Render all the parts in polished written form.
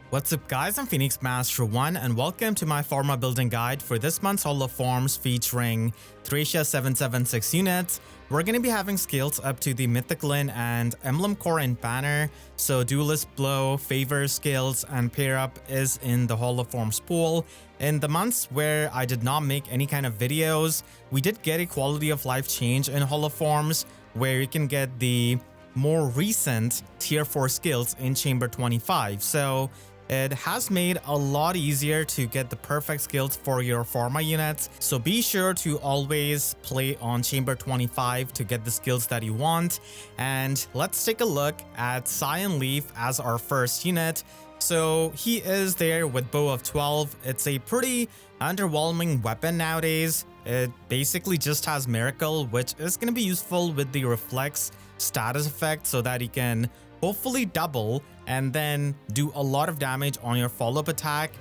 What's up guys, I'm Phoenix Master 1 and welcome to my Forma building guide for this month's Hall of Forms featuring Thracia 776 units. We're going to be having skills up to the Mythic Linde and Emblem Core and Banner, so Duelist Blow, Favor skills, and Pair Up is in the Hall of Forms pool. In the months where I did not make any kind of videos, we did get a quality of life change in Hall of Forms where you can get the more recent tier 4 skills in Chamber 25. So it has made a lot easier to get the perfect skills for your Forma units, so be sure to always play on Chamber 25 to get the skills that you want. And let's take a look at Scion Leif as our first unit. So he is there with Bow of 12. It's a pretty underwhelming weapon nowadays. It basically just has Miracle, which is going to be useful with the Reflex status effect so that he can hopefully double and then do a lot of damage on your follow-up attack.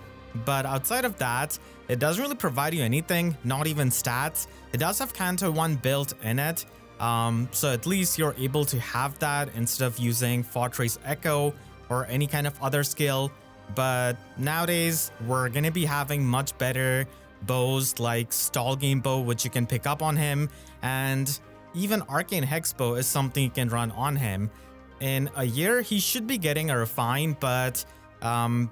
But outside of that, it doesn't really provide you anything, not even stats. It does have Canto 1 built in it, so at least you're able to have that instead of using Fortress Echo or any kind of other skill. But nowadays, we're going to be having much better bows like Stall Game Bow, which you can pick up on him, and even Arcane Hex Bow is something you can run on him. In a year, he should be getting a Refine, but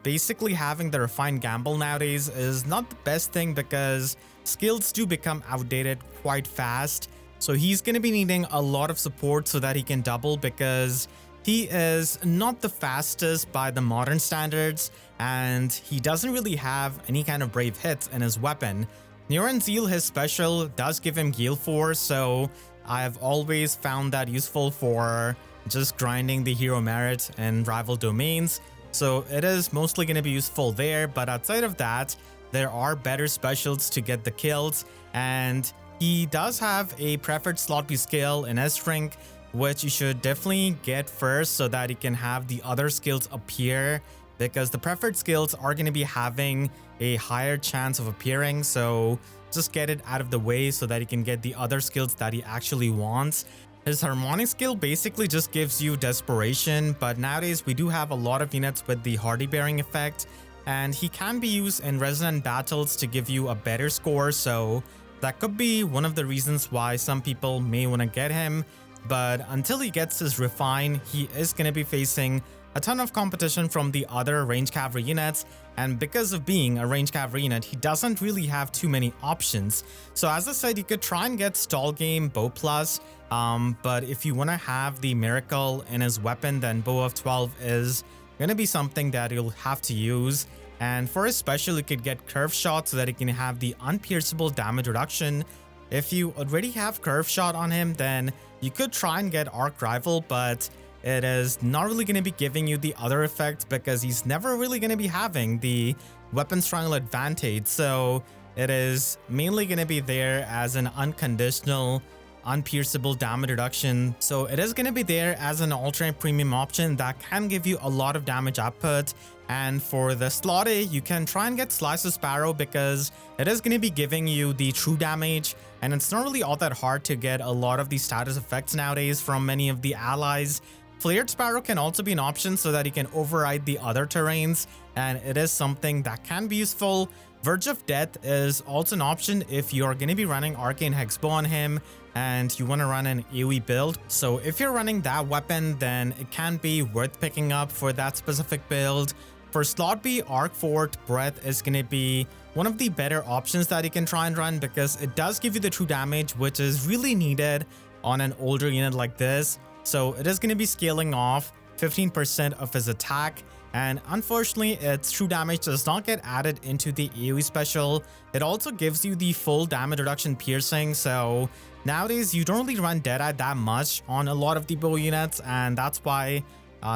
basically having the Refine gamble nowadays is not the best thing because skills do become outdated quite fast. So he's going to be needing a lot of support so that he can double, because he is not the fastest by the modern standards and he doesn't really have any kind of brave hits in his weapon. Neuron Zeal, his special, does give him Gale Force, so I've always found that useful for just grinding the hero merit and rival domains, so it is mostly going to be useful there. But outside of that, there are better specials to get the kills, and he does have a preferred slot B skill in S-Rank, which you should definitely get first so that you can have the other skills appear, because the preferred skills are going to be having a higher chance of appearing. So just get it out of the way so that you can get the other skills that he actually wants. His Harmonic skill basically just gives you Desperation, but nowadays we do have a lot of units with the Hardy Bearing effect, and he can be used in Resonant Battles to give you a better score, so that could be one of the reasons why some people may want to get him. But until he gets his Refine, he is going to be facing a ton of competition from the other range cavalry units, and because of being a range cavalry unit, he doesn't really have too many options. So as I said, you could try and get Stall Game Bow Plus, but if you want to have the Miracle in his weapon, then Bow of 12 is going to be something that you'll have to use. And for his special, you could get Curve Shot so that he can have the unpierceable damage reduction. If you already have Curve Shot on him, then you could try and get Arc Rival, but it is not really going to be giving you the other effect because he's never really going to be having the Weapon Triangle advantage. So it is mainly going to be there as an unconditional, unpierceable damage reduction. So it is going to be there as an alternate premium option that can give you a lot of damage output. And for the slot A, you can try and get Slice of Sparrow because it is going to be giving you the true damage, and it's not really all that hard to get a lot of these status effects nowadays from many of the allies. Flared Sparrow can also be an option so that you can override the other terrains, and it is something that can be useful. Verge of Death is also an option if you're going to be running Arcane Hex Bow on him and you want to run an AoE build. So if you're running that weapon, then it can be worth picking up for that specific build. For slot B, Arc Fort Breath is going to be one of the better options that you can try and run because it does give you the true damage, which is really needed on an older unit like this. So it is going to be scaling off 15% of his attack, and unfortunately its true damage does not get added into the AoE special. It also gives you the full damage reduction piercing, so nowadays you don't really run Deadeye that much on a lot of the bow units, and that's why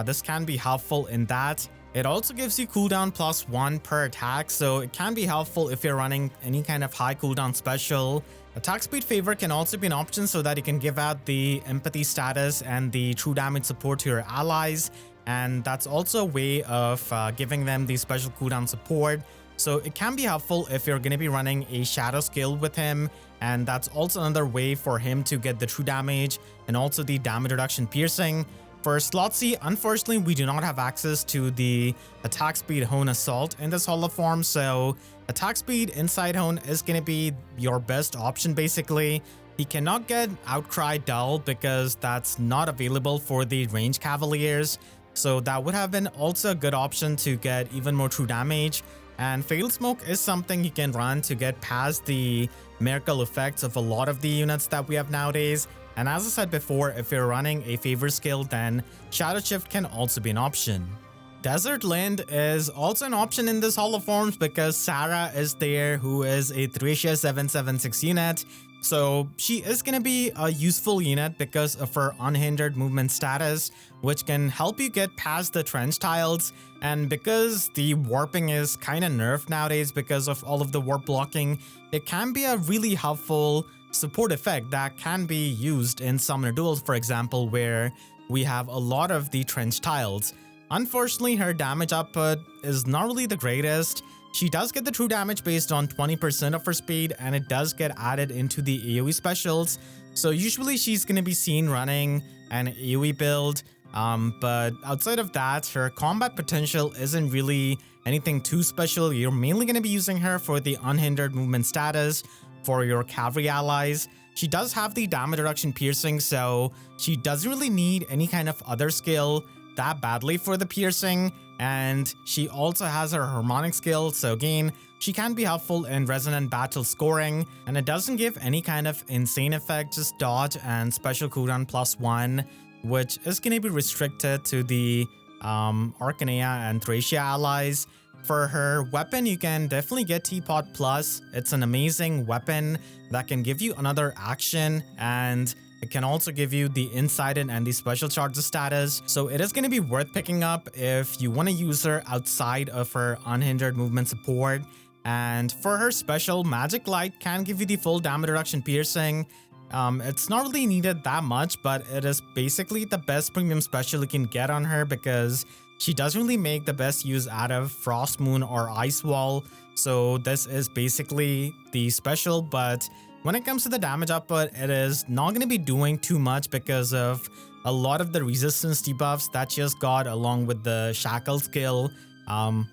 this can be helpful in that. It also gives you cooldown +1 per attack, so it can be helpful if you're running any kind of high cooldown special. Attack speed favor can also be an option so that you can give out the empathy status and the true damage support to your allies, and that's also a way of giving them the special cooldown support. So it can be helpful if you're going to be running a shadow skill with him, and that's also another way for him to get the true damage and also the damage reduction piercing. For slot C, unfortunately, we do not have access to the attack speed Hone Assault in this holoform, so attack speed Inside Hone is going to be your best option basically. He cannot get Outcry Dull because that's not available for the Range Cavaliers, so that would have been also a good option to get even more true damage. And Fatal Smoke is something you can run to get past the miracle effects of a lot of the units that we have nowadays. And as I said before, if you're running a favor skill, then Shadow Shift can also be an option. Desert Linde is also an option in this holoforms because Sara is there, who is a Thracia 776 unit. So she is going to be a useful unit because of her unhindered movement status, which can help you get past the trench tiles. And because the warping is kind of nerfed nowadays because of all of the warp blocking, it can be a really helpful support effect that can be used in summoner duels, for example, where we have a lot of the trench tiles. Unfortunately, her damage output is not really the greatest. She does get the true damage based on 20% of her speed, and it does get added into the AoE specials. So usually she's going to be seen running an AoE build, but outside of that, her combat potential isn't really anything too special. You're mainly going to be using her for the unhindered movement status for your cavalry allies. She does have the damage reduction piercing, so she doesn't really need any kind of other skill that badly for the piercing, and she also has her harmonic skill, so again, she can be helpful in resonant battle scoring, and it doesn't give any kind of insane effect, just dodge and special cooldown +1, which is going to be restricted to the Arcanea and Thracia allies. For her weapon, you can definitely get Teapot Plus. It's an amazing weapon that can give you another action, and it can also give you the Inside and the Special Charges status, so it is going to be worth picking up if you want to use her outside of her unhindered movement support. And for her special, Magic Light can give you the full damage reduction piercing. It's not really needed that much, but it is basically the best premium special you can get on her because she doesn't really make the best use out of Frost Moon or Ice Wall, so this is basically the special. But when it comes to the damage output, it is not going to be doing too much because of a lot of the resistance debuffs that she has got along with the Shackle skill.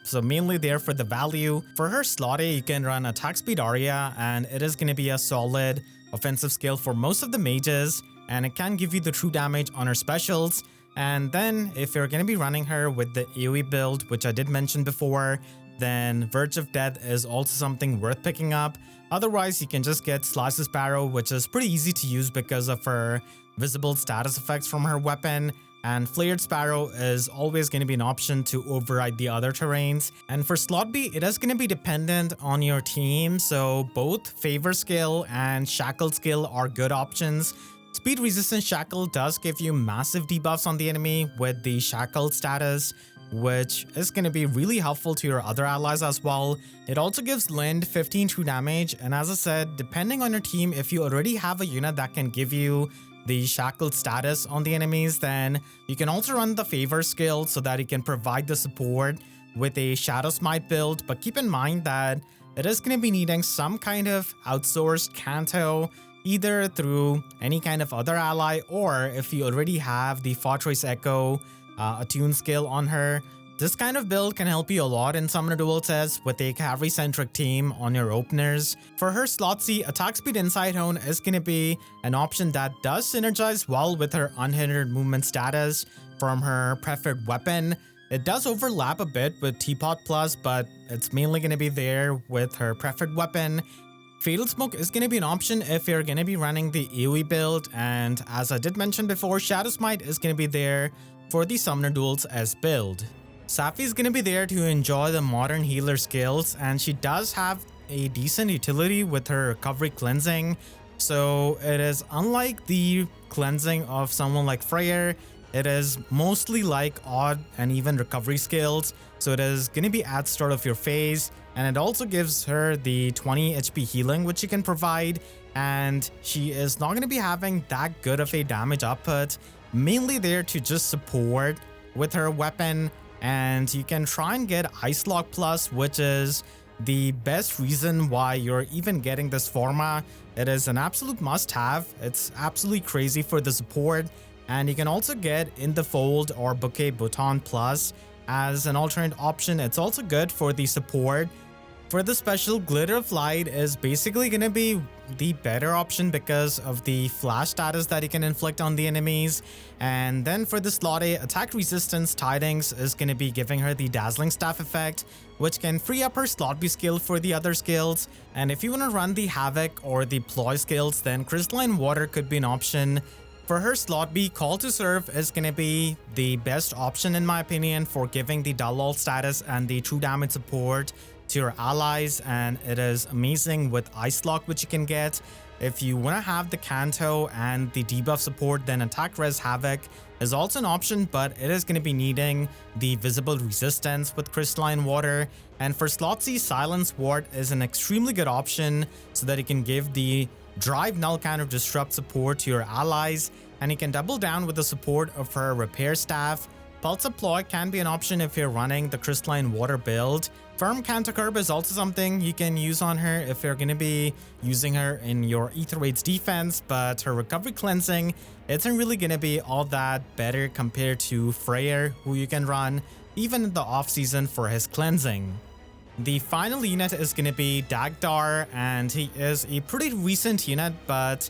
So mainly there for the value. For her slot A, you can run attack speed Aria, and it is going to be a solid offensive skill for most of the mages, and it can give you the true damage on her specials. And then if you're going to be running her with the AoE build, which I did mention before, then Verge of Death is also something worth picking up. Otherwise, you can just get Slice the Sparrow, which is pretty easy to use because of her visible status effects from her weapon. And Flared Sparrow is always going to be an option to override the other terrains. And for slot B, it is going to be dependent on your team, so both Favor skill and Shackle skill are good options. Speed Resistance Shackle does give you massive debuffs on the enemy with the Shackle status, which is going to be really helpful to your other allies as well. It also gives Linde 15 true damage, and as I said, depending on your team, if you already have a unit that can give you the Shackled status on the enemies, then you can also run the Favor skill so that you can provide the support with a Shadow Smite build. But keep in mind that it is going to be needing some kind of outsourced Canto, either through any kind of other ally, or if you already have the Fortress Echo attune skill on her. This kind of build can help you a lot in summoner duel sets with a cavalry-centric team on your openers. For her slot C, attack speed Inside Hone is going to be an option that does synergize well with her unhindered movement status from her preferred weapon. It does overlap a bit with Teapot Plus, but it's mainly going to be there with her preferred weapon. Fatal Smoke is going to be an option if you're going to be running the AoE build, and as I did mention before, Shadow Smite is going to be there for the summoner duels as build. Safy is going to be there to enjoy the modern healer skills, and she does have a decent utility with her recovery cleansing. So it is unlike the cleansing of someone like Freyr, it is mostly like odd and even recovery skills. So it is going to be at start of your phase, and it also gives her the 20 HP healing which she can provide, and she is not going to be having that good of a damage output, mainly there to just support with her weapon. And you can try and get Ice Lock Plus, which is the best reason why you're even getting this Forma. It is an absolute must-have. It's absolutely crazy for the support, And you can also get In the Fold or Bouquet Bouton Plus as an alternate option. It's also good for the support. For the special, Glitter of Light is basically going to be the better option because of the flash status that you can inflict on the enemies. And then for the slot A, Attack Resistance Tidings is going to be giving her the Dazzling Staff effect, which can free up her slot B skill for the other skills. And if you want to run the Havoc or the Ploy skills, then Crystalline Water could be an option. For her slot B, Call to Serve is going to be the best option in my opinion for giving the Dull Ult status and the true damage support to your allies, and it is amazing with Ice Lock, which you can get. If you want to have the Kanto and the debuff support, then Attack Res Havoc is also an option, but it is going to be needing the visible resistance with Crystalline Water. And for slot C, Silence Ward is an extremely good option so that you can give the Drive Null Counter Disrupt support to your allies, and you can double down with the support of her Repair Staff. Pulse Deploy can be an option if you're running the Crystalline Water build. Firm Counter Curb is also something you can use on her if you're going to be using her in your Ether Raids defense, but her Recovery Cleansing isn't really going to be all that better compared to Freyr, who you can run even in the off-season for his cleansing. The final unit is going to be Dagdar, and he is a pretty recent unit, but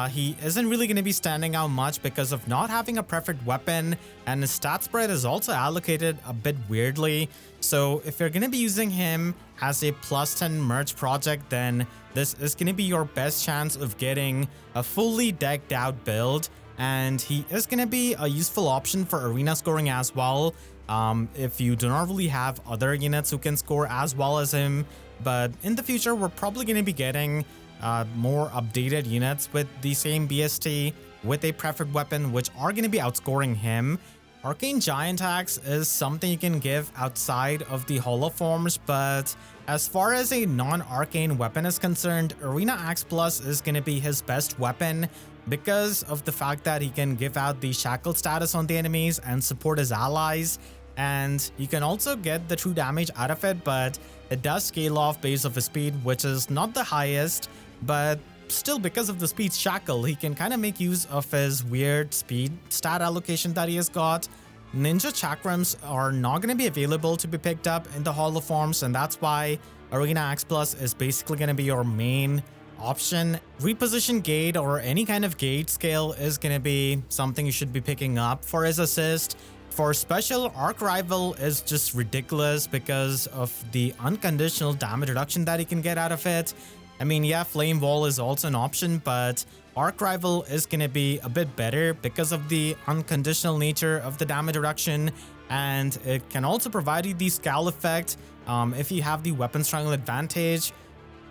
he isn't really going to be standing out much because of not having a preferred weapon, and his stat spread is also allocated a bit weirdly. So if you're going to be using him as a +10 merge project, then this is going to be your best chance of getting a fully decked out build, and he is going to be a useful option for arena scoring as well. If you do not really have other units who can score as well as him, but in the future we're probably going to be getting more updated units with the same BST with a preferred weapon, which are going to be outscoring him. Arcane Giant Axe is something you can give outside of the holo forms, but as far as a non-arcane weapon is concerned, Arena Axe Plus is going to be his best weapon because of the fact that he can give out the shackle status on the enemies and support his allies. And you can also get the true damage out of it, but it does scale off based off his speed, which is not the highest, but still, because of the speed shackle, he can kind of make use of his weird speed stat allocation that he has got. Ninja Chakrams are not going to be available to be picked up in the holo forms, and that's why Arena Axe Plus is basically going to be your main option. Reposition Gate or any kind of gate scale is going to be something you should be picking up for his assist. For special, Arc Rival is just ridiculous because of the unconditional damage reduction that you can get out of it. I mean, yeah, Flame Wall is also an option, but Arc Rival is going to be a bit better because of the unconditional nature of the damage reduction, and it can also provide you the Scowl effect if you have the Weapon Triangle advantage.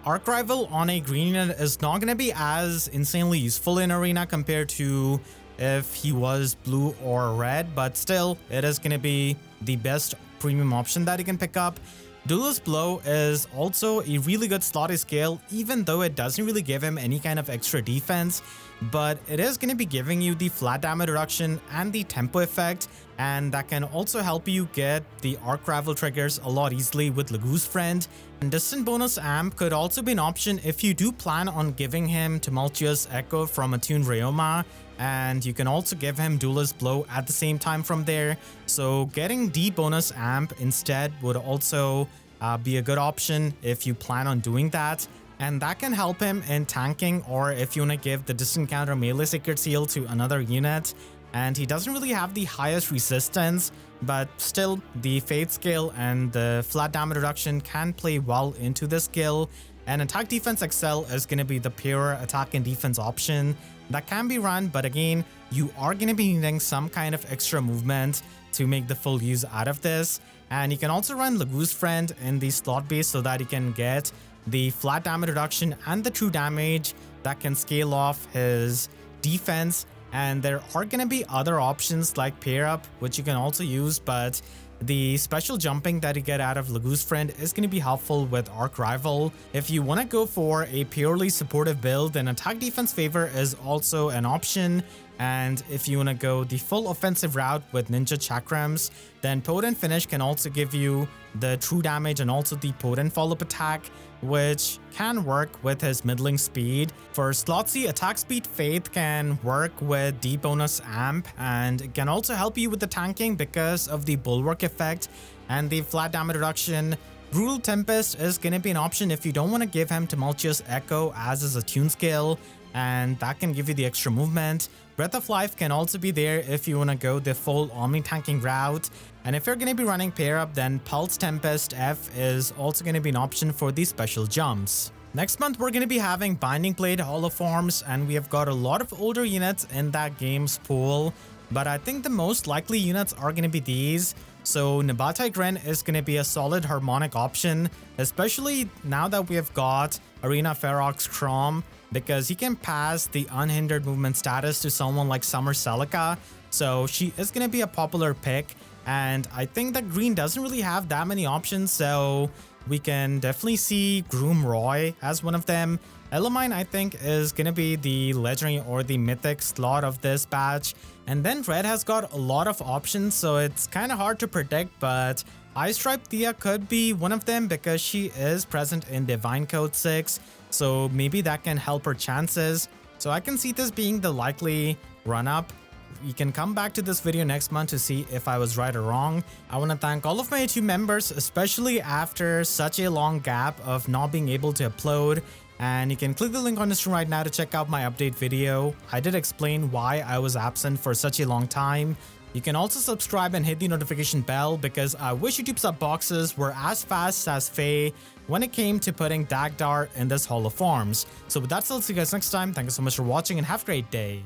Arc Rival on a green unit is not going to be as insanely useful in Arena compared to if he was blue or red, but still, it is going to be the best premium option that you can pick up. Duelist Blow is also a really good slotty scale, even though it doesn't really give him any kind of extra defense, but it is going to be giving you the flat damage reduction and the tempo effect, and that can also help you get the Arc Rival triggers a lot easily with Lagoose Friend. And Distant Bonus Amp could also be an option if you do plan on giving him Tumultuous Echo from Attuned Ryoma, and you can also give him Duelist Blow at the same time from there. So getting D bonus amp instead would also be a good option if you plan on doing that, and that can help him in tanking, or if you want to give the distant counter melee Sacred Seal to another unit. And he doesn't really have the highest resistance, but still the Fate scale and the flat damage reduction can play well into this skill. And Attack Defense Excel is going to be the pure attack and defense option that can be run, but again, you are going to be needing some kind of extra movement to make the full use out of this. And you can also run Lagoose Friend in the slot base so that you can get the flat damage reduction and the true damage that can scale off his defense. And there are going to be other options like Pair Up, which you can also use, but the special jumping that you get out of Lagoose Friend is going to be helpful with Arc Rival. If you want to go for a purely supportive build, then Attack Defense Favor is also an option. And if you want to go the full offensive route with ninja chakrams, then Potent Finish can also give you the true damage and also the potent follow-up attack, which can work with his middling speed. For Slotsy, attack speed Faith can work with the bonus amp, and it can also help you with the tanking because of the bulwark effect and the flat damage reduction. Brutal Tempest is going to be an option if you don't want to give him Tumultuous Echo as his attune skill, and that can give you the extra movement. Breath of Life can also be there if you want to go the full Omni tanking route. And if you're going to be running pair up, then Pulse Tempest F is also going to be an option for these special jumps. Next month, we're going to be having Binding Blade Holoforms, and we have got a lot of older units in that game's pool, but I think the most likely units are going to be these. So Nabatai Grin is going to be a solid harmonic option, especially now that we have got Arena Ferox Chrome, because he can pass the unhindered movement status to someone like Summer Celica. So she is going to be a popular pick, and I think that green doesn't really have that many options, so we can definitely see Groom Roy as one of them. Elamine, I think, is going to be the legendary or the mythic slot of this batch. And then red has got a lot of options, so it's kind of hard to predict, but Ice Stripe Thea could be one of them because she is present in Divine Code 6, so maybe that can help her chances. So I can see this being the likely run-up. You can come back to this video next month to see if I was right or wrong. I want to thank all of my YouTube members, especially after such a long gap of not being able to upload. And you can click the link on the screen right now to check out my update video. I did explain why I was absent for such a long time. You can also subscribe and hit the notification bell because I wish YouTube sub boxes were as fast as FEH when it came to putting Dagdar in this Hall of Forms. So with that said, I'll see you guys next time. Thank you so much for watching and have a great day.